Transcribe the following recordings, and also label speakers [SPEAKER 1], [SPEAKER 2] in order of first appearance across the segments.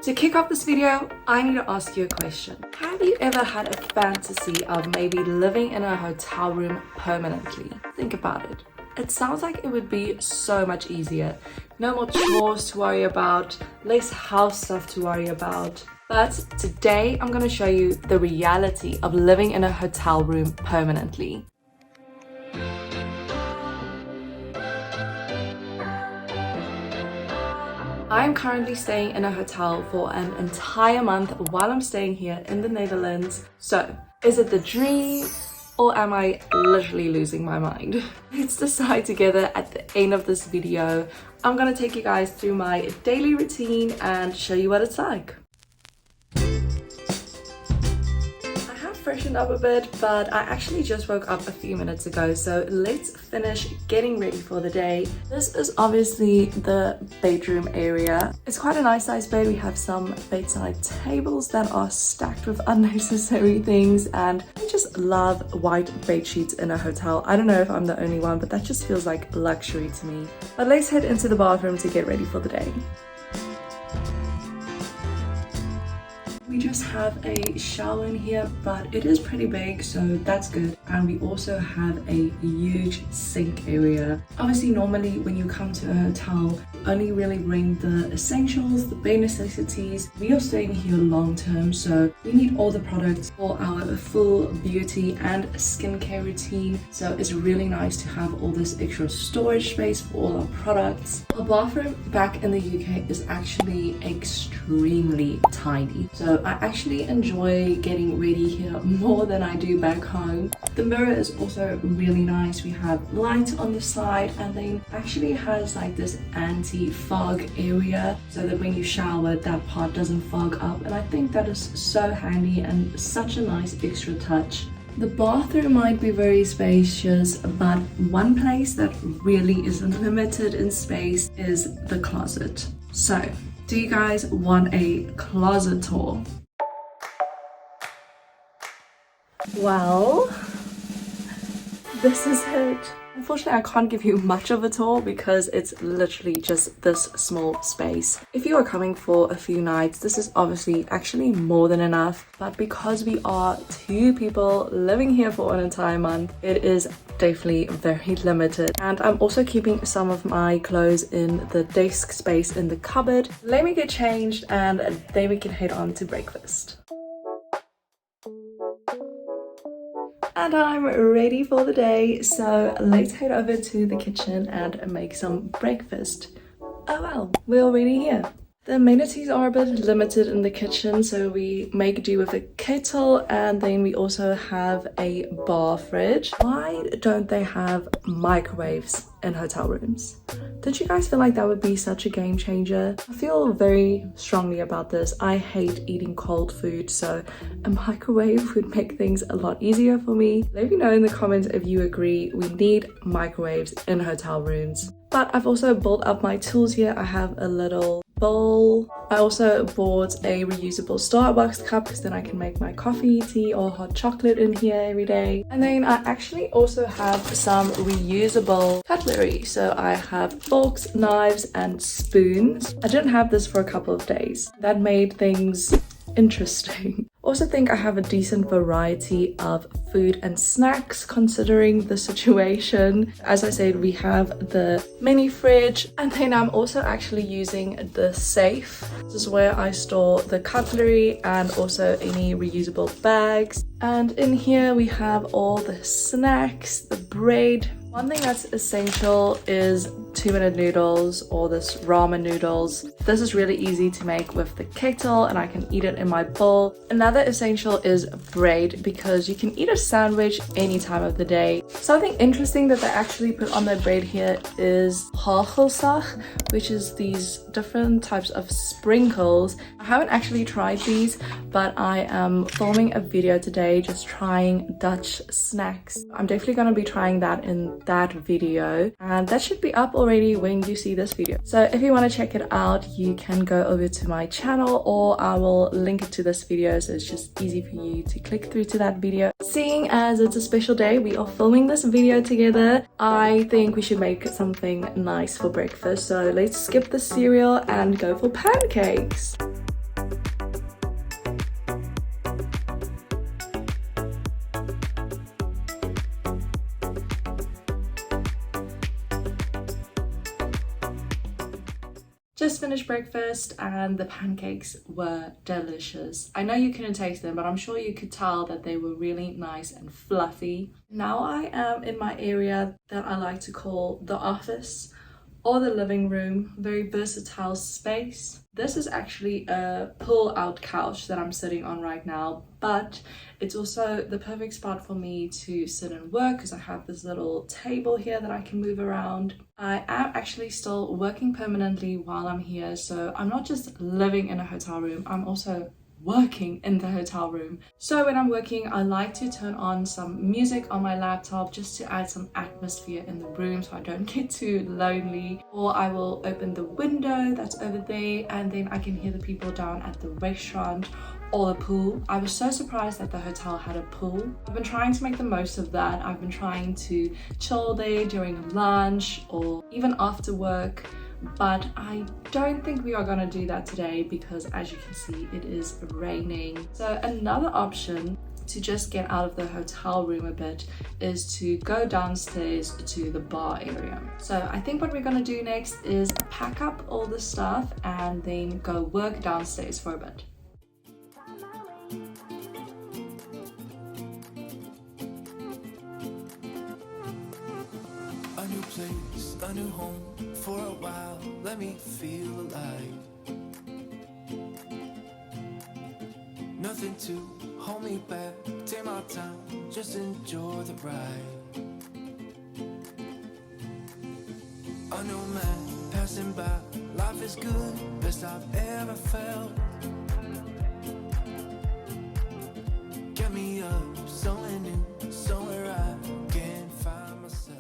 [SPEAKER 1] To kick off this video, I need to ask you a question. Have you ever had a fantasy of maybe living in a hotel room permanently? Think about it. It sounds like it would be so much easier. No more chores to worry about, less house stuff to worry about. But today I'm going to show you the reality of living in a hotel room permanently. I'm currently staying in a hotel for an entire month while I'm staying here in the Netherlands. So, is it the dream or am I literally losing my mind? Let's decide together at the end of this video. I'm gonna take you guys through my daily routine and show you what it's like. Freshened up a bit, but I actually just woke up a few minutes ago, so let's finish getting ready for the day. This is obviously the bedroom area. It's quite a nice sized bed. We have some bedside tables that are stacked with unnecessary things, and I just love white bed sheets in a hotel. I don't know if I'm the only one, but that just feels like luxury to me. But let's head into the bathroom to get ready for the day. We just have a shower in here, but it is pretty big, so that's good. And we also have a huge sink area. Obviously, normally when you come to a hotel, you only really bring the essentials, the bare necessities. We are staying here long term, so we need all the products for our full beauty and skincare routine. So it's really nice to have all this extra storage space for all our products. Our bathroom back in the UK is actually extremely tiny. So I actually enjoy getting ready here more than I do back home. The mirror is also really nice. We have light on the side, and then actually has like this anti-fog area so that when you shower that part doesn't fog up, and I think that is so handy and such a nice extra touch. The bathroom might be very spacious, but one place that really is limited in space is the closet. So, do you guys want a closet tour? Well, this is it. Unfortunately, I can't give you much of a tour because it's literally just this small space. If you are coming for a few nights, this is obviously actually more than enough. But because we are two people living here for an entire month, it is definitely very limited. And I'm also keeping some of my clothes in the desk space in the cupboard. Let me get changed and then we can head on to breakfast. And I'm ready for the day, so let's head over to the kitchen and make some breakfast. Oh well, we're already here. The amenities are a bit limited in the kitchen, so we make do with a kettle, and then we also have a bar fridge. Why don't they have microwaves in hotel rooms? Did you guys feel like that would be such a game changer? I feel very strongly about this. I hate eating cold food, so a microwave would make things a lot easier for me. Let me know in the comments if you agree. We need microwaves in hotel rooms. But I've also built up my tools here. I have a little bowl. I also bought a reusable Starbucks cup because then I can make my coffee, tea or hot chocolate in here every day. And then I actually also have some reusable cutlery. So I have forks, knives and spoons. I didn't have this for a couple of days. That made things interesting. Also think I have a decent variety of food and snacks considering the situation. As I said, we have the mini fridge, and then I'm also actually using the safe. This is where I store the cutlery and also any reusable bags. And in here we have all the snacks, the bread. One thing that's essential is 2-minute noodles or this ramen noodles. This is really easy to make with the kettle and I can eat it in my bowl. Another essential is bread because you can eat a sandwich any time of the day. Something interesting that they actually put on their bread here is hagelsag, which is these different types of sprinkles. I haven't actually tried these, but I am filming a video today just trying Dutch snacks. I'm definitely going to be trying that in that video, and that should be up already when you see this video. So if you want to check it out, you can go over to my channel, or I will link it to this video so it's just easy for you to click through to that video. Seeing as it's a special day, we are filming this video together, I think we should make something nice for breakfast. So let's skip the cereal and go for pancakes. Just finished breakfast and the pancakes were delicious. I know you couldn't taste them, but I'm sure you could tell that they were really nice and fluffy. Now I am in my area that I like to call the office or the living room, very versatile space. This is actually a pull-out couch that I'm sitting on right now, but it's also the perfect spot for me to sit and work because I have this little table here that I can move around. I am actually still working permanently while I'm here, so I'm not just living in a hotel room, I'm also working in the hotel room. So when I'm working, I like to turn on some music on my laptop just to add some atmosphere in the room so I don't get too lonely. Or I will open the window that's over there and then I can hear the people down at the restaurant or the pool. I was so surprised that the hotel had a pool. I've been trying to make the most of that. I've been trying to chill there during lunch or even after work. But I don't think we are gonna do that today because, as you can see, it is raining. So another option to just get out of the hotel room a bit is to go downstairs to the bar area. So I think what we're gonna do next is pack up all the stuff and then go work downstairs for a bit.
[SPEAKER 2] A new place, a new home. For a while, let me feel alive. Nothing to hold me back. Take my time, just enjoy the ride. A new man passing by. Life is good, best I've ever felt. Get me up, somewhere new, somewhere I can find myself.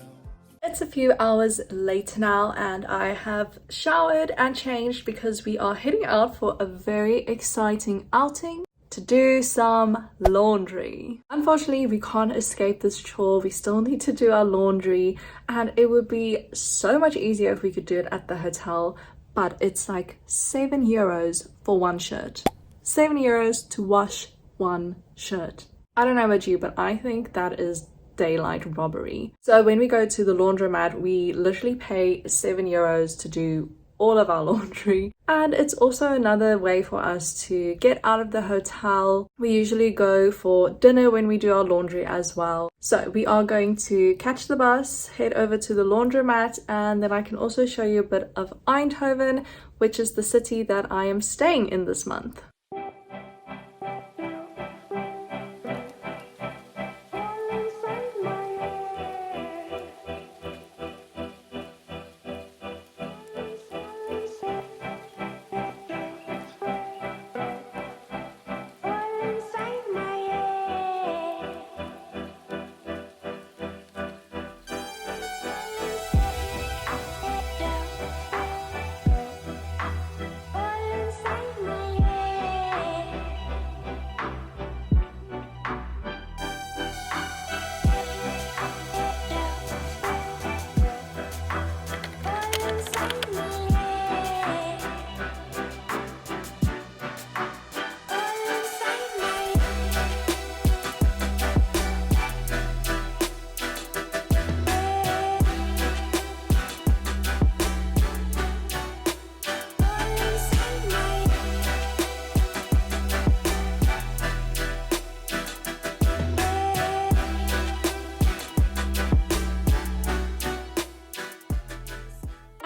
[SPEAKER 1] It's a few hours later now and I have showered and changed because we are heading out for a very exciting outing to do some laundry. Unfortunately, we can't escape this chore. We still need to do our laundry and it would be so much easier if we could do it at the hotel, but it's like €7 for one shirt. €7 to wash one shirt. I don't know about you, but I think that is daylight robbery. So when we go to the laundromat, we literally pay €7 to do all of our laundry. And it's also another way for us to get out of the hotel. We usually go for dinner when we do our laundry as well. So we are going to catch the bus, head over to the laundromat, and then I can also show you a bit of Eindhoven, which is the city that I am staying in this month.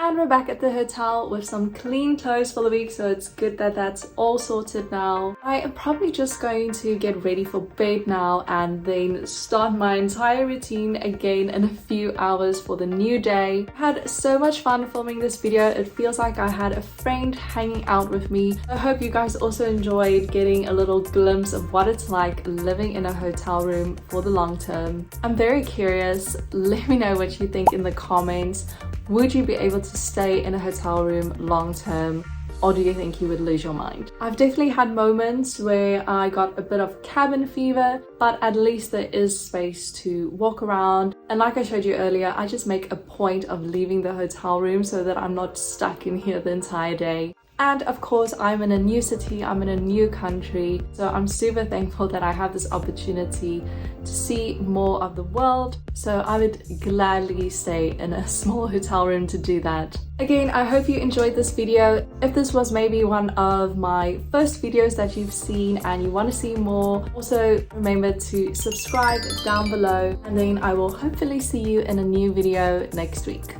[SPEAKER 1] And we're back at the hotel with some clean clothes for the week, so it's good that that's all sorted now. I am probably just going to get ready for bed now and then start my entire routine again in a few hours for the new day. I had so much fun filming this video. It feels like I had a friend hanging out with me. I hope you guys also enjoyed getting a little glimpse of what it's like living in a hotel room for the long term. I'm very curious. Let me know what you think in the comments. Would you be able to stay in a hotel room long term, or do you think you would lose your mind? I've definitely had moments where I got a bit of cabin fever, but at least there is space to walk around. And like I showed you earlier, I just make a point of leaving the hotel room so that I'm not stuck in here the entire day. And of course, I'm in a new city, I'm in a new country, so I'm super thankful that I have this opportunity to see more of the world. So I would gladly stay in a small hotel room to do that. Again, I hope you enjoyed this video. If this was maybe one of my first videos that you've seen and you want to see more, also remember to subscribe down below, and then I will hopefully see you in a new video next week.